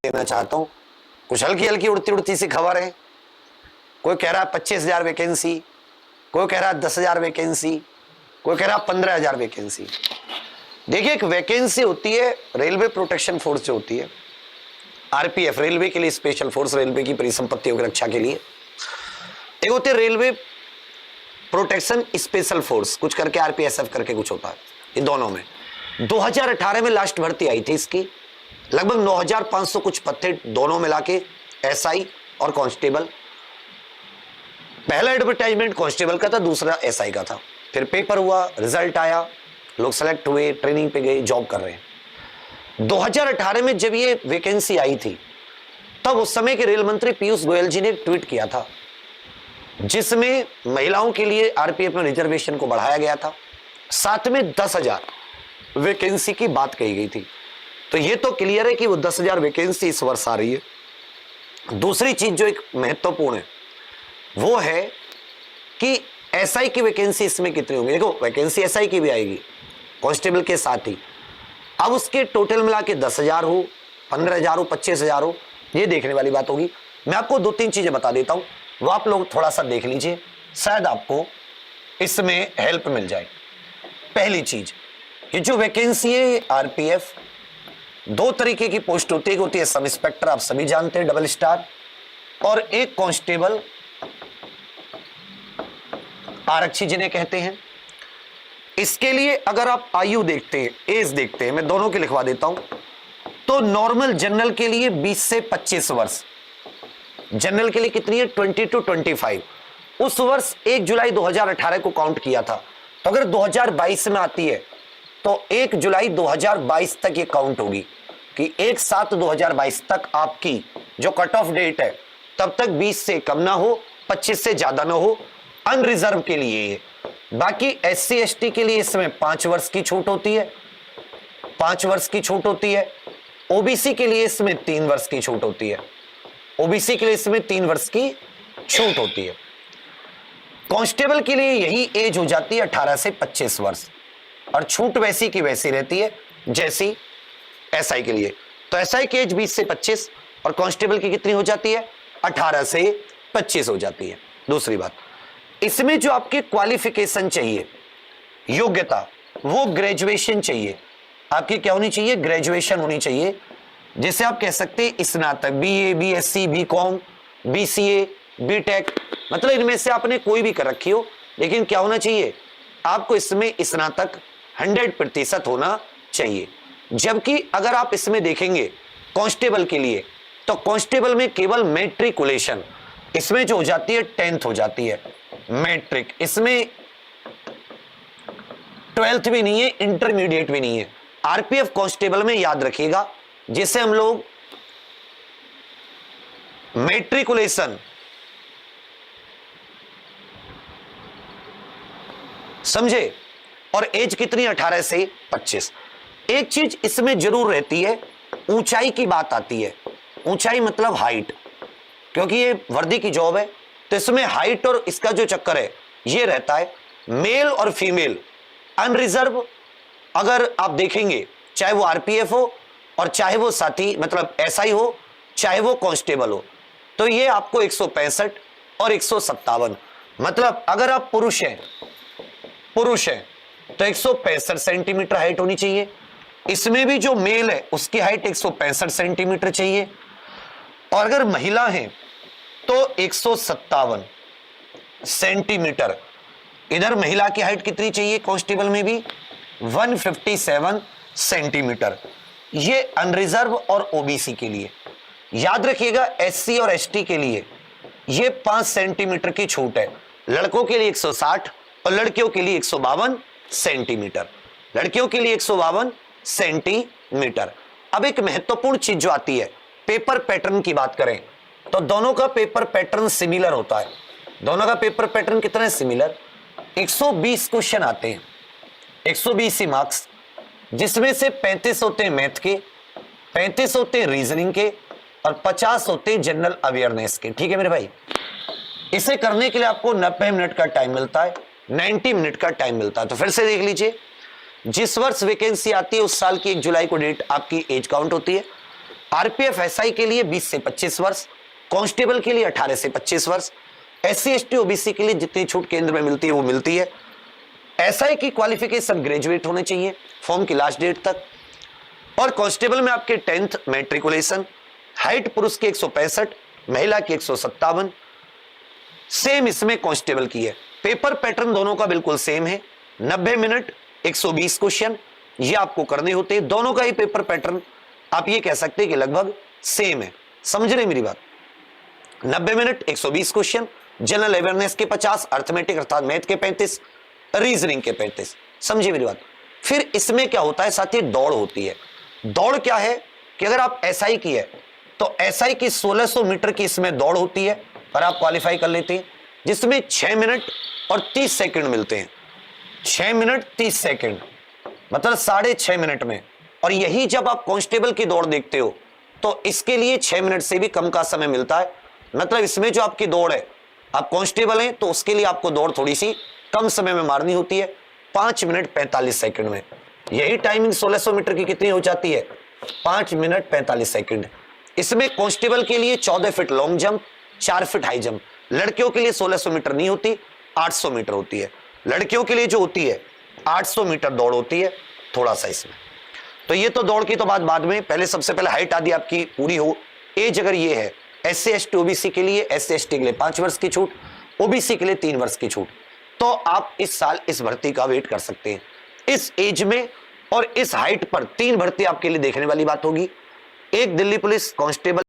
देना चाहता हूं। कुछ हल्की हल्की उड़ती उड़ती सी खबर है। कोई कह रहा है 25,000 वैकेंसी, कोई कह रहा है 10,000 वैकेंसी, कोई कह रहा है 15,000 वैकेंसी। देखिए, एक वैकेंसी होती है रेलवे प्रोटेक्शन फोर्स जो होती है, आरपीएफ, रेलवे के लिए स्पेशल फोर्स, रेलवे की परिसंपत्तियों की रक्षा के लिए। एक होती है रेलवे प्रोटेक्शन स्पेशल फोर्स, कुछ करके आरपीएसएफ करके कुछ होता है। इन दोनों में 2018 में लास्ट भर्ती आई थी इसकी, लगभग 9,500 कुछ पद थे दोनों मिला के, एसआई और कांस्टेबल। पहला एडवर्टाइजमेंट कांस्टेबल का था, दूसरा एसआई का था। फिर पेपर हुआ, रिजल्ट आया, लोग सेलेक्ट हुए, ट्रेनिंग पे गए, जॉब कर रहे हैं। 2018 में जब ये वैकेंसी आई थी, तब उस समय के रेल मंत्री पीयूष गोयल जी ने एक ट्वीट किया था, जिसमें महिलाओं के लिए आरपीएफ में रिजर्वेशन को बढ़ाया गया था, साथ में 10,000 वैकेंसी की बात कही गई थी। तो ये तो क्लियर है कि वो 10,000 वैकेंसी इस वर्ष आ रही है। दूसरी चीज जो एक महत्वपूर्ण है वो है कि एसआई की वैकेंसी इसमें कितनी होगी। देखो, वैकेंसी एसआई की भी आएगी कांस्टेबल के साथ ही। अब उसके टोटल मिला के 10,000 हो, 15,000 हो, 25,000 हो, ये देखने वाली बात होगी। मैं आपको 2-3 चीजें बता देता हूं, वो आप लोग थोड़ा सा देख लीजिए, शायद आपको इसमें हेल्प मिल जाए। पहली चीज, ये जो वैकेंसी है आरपीएफ, 2 तरीके की पोस्ट होती है। एक होती है सब इंस्पेक्टर, आप सभी जानते हैं, डबल स्टार, और एक कांस्टेबल आरक्षी जिन्हें कहते हैं। इसके लिए अगर आप आयु देखते हैं, एज देखते हैं, मैं दोनों की लिखवा देता हूं, तो नॉर्मल जनरल के लिए 20 से 25 वर्ष, जनरल के लिए कितनी है, 20 to 25। उस वर्ष 1 जुलाई 2018 को काउंट किया था, तो अगर 2022 में आती है तो 1 जुलाई 2022 तक ये काउंट होगी कि 1/7/2022 तक आपकी जो कट ऑफ डेट है, तब तक 20 से कम ना हो, 25 से ज्यादा ना हो। अनरिजर्व के लिए है। बाकी एससी एसटी के लिए इसमें 5 वर्ष की छूट होती है, 5 वर्ष की छूट होती है। ओबीसी के लिए इसमें 3 वर्ष की छूट होती है, ओबीसी के लिए इसमें 3 वर्ष की छूट होती है। कांस्टेबल के लिए यही एज हो जाती है 18 से 25 वर्ष, और छूट वैसी की वैसी रहती है जैसी एसआई के लिए। तो एसआई की एज 20 से 25 और कांस्टेबल की कितनी हो जाती है, 18 से 25 हो जाती है। दूसरी बात, इसमें जो आपके क्वालिफिकेशन चाहिए, योग्यता, वो ग्रेजुएशन चाहिए। आपकी क्या होनी चाहिए, ग्रेजुएशन होनी चाहिए। जैसे आप कह सकते हैं स्नातक, BA, BSc, BCom, BCA, BTech, मतलब इनमें से आपने कोई भी कर रखी हो, लेकिन क्या होना चाहिए, आपको इसमें स्नातक 100% होना चाहिए। जबकि अगर आप इसमें देखेंगे कांस्टेबल के लिए, तो कांस्टेबल में केवल मैट्रिकुलेशन, इसमें जो हो जाती है 10th हो जाती है, मैट्रिक। इसमें 12th भी नहीं है, इंटरमीडिएट भी नहीं है। आरपीएफ कांस्टेबल में याद रखिएगा, जिसे हम लोग मैट्रिकुलेशन समझे, और एज कितनी, 18 से 25। एक चीज इसमें जरूर रहती है, ऊंचाई की बात आती है। ऊंचाई मतलब हाइट, क्योंकि ये वर्दी की जॉब है, तो इसमें हाइट और इसका जो चक्कर है ये रहता है। मेल और फीमेल अनरिजर्व अगर आप देखेंगे, चाहे वो आरपीएफ हो और चाहे वो साथी मतलब एसआई हो, चाहे वो कांस्टेबल हो, तो ये आपको 165 और 157, मतलब अगर आप पुरुष हैं तो 165 सेंटीमीटर हाइट होनी चाहिए। इसमें भी जो मेल है उसकी हाइट 165 सेंटीमीटर चाहिए, और अगर महिला है तो 157 सेंटीमीटर। इधर महिला की हाइट कितनी चाहिए, कांस्टेबल में भी 157 सेंटीमीटर। ये अनरिजर्व और ओबीसी के लिए। याद रखिएगा, एससी और एसटी के लिए ये 5 सेंटीमीटर की छूट है। लड़कों के लिए 160 और लड़कियों के लिए 152 सेंटीमीटर। लड़कियों के लिए 152 सेंटीमीटर। अब एक महत्वपूर्ण चीज जो आती है, पेपर पैटर्न की बात करें तो दोनों का पेपर पैटर्न सिमिलर होता है। दोनों का पेपर पैटर्न कितना है, सिमिलर। 120 क्वेश्चन आते हैं, 120 ही मार्क्स, जिसमें से 35 होते हैं मैथ के, 35 होते हैं रीजनिंग के, और 50 होते हैं जनरल अवेयरनेस के। ठीक है मेरे भाई, इसे करने के लिए आपको 90 मिनट का टाइम मिलता है, 90 मिनट का टाइम मिलता है। तो फिर से देख लीजिए, जिस वर्ष वैकेंसी आती है उस साल की 1 जुलाई को डेट आपकी एज काउंट होती है। आरपीएफ एसआई के लिए 20 से 25 वर्ष, कांस्टेबल के लिए 18 से 25 वर्ष, एससी एसटी ओबीसी के लिए जितनी छूट केंद्र में मिलती है वो मिलती है। एसआई की क्वालिफिकेशन ग्रेजुएट होने चाहिए फॉर्म की लास्ट डेट तक, और कांस्टेबल में आपके 10th मैट्रिकुलेशन, हाइट पुरुष की 165, महिला की 157, सेम इसमें कांस्टेबल की है। पेपर पैटर्न दोनों का बिल्कुल सेम है, 90 मिनट 120 क्वेश्चन ये आपको करने होते हैं। दोनों का ही पेपर पैटर्न आप ये कह सकते हैं कि लगभग सेम है। समझ रहे मेरी बात? 90 मिनट 120 क्वेश्चन, जनरल अवेयरनेस के 50, अर्थमेटिक अर्थात मैथ के 35, रीजनिंग के 35। समझिए मेरी बात? फिर इसमें क्या होता है साथी, दौड़ होती है। दौड़ क्या है कि अगर आप एसआई की है तो एसआई की 1600 मीटर की इसमें दौड़ होती है और आप क्वालिफाई कर लेते हैं, जिसमें 6 मिनट और 30 सेकंड मिलते हैं। 6 मिनट 30 सेकंड मतलब 6.5 मिनट में। और यही जब आप कांस्टेबल की दौड़ देखते हो तो इसके लिए 6 मिनट से भी कम का समय मिलता है। मतलब इसमें जो आपकी दौड़ है, आप कांस्टेबल हैं तो उसके लिए आपको दौड़ थोड़ी सी कम समय में मारनी होती है, 5 मिनट 45 सेकंड में। यही टाइमिंग 1600 मीटर की कितनी हो जाती है, 5 मिनट 45 सेकंड। इसमें कांस्टेबल के लिए 14 feet long jump, 4 feet high jump. लड़कियों के लिए 1600 मीटर नहीं होती, 800 मीटर होती है। लड़कियों के लिए जो होती है 800 मीटर दौड़ होती है, थोड़ा सा इसमें। तो ये तो दौड़ की तो बात बाद में, पहले सबसे पहले हाइट आदि आपकी पूरी हो। एज अगर ये है, एससी एसटी ओबीसी के लिए, एससी एसटी के लिए 5 वर्ष की छूट, ओबीसी के लिए 3 वर्ष की छूट। तो आप इस साल इस भर्ती का वेट कर सकते हैं। इस एज में और इस हाइट पर 3 भर्ती आपके लिए देखने वाली बात होगी। एक दिल्ली पुलिस कांस्टेबल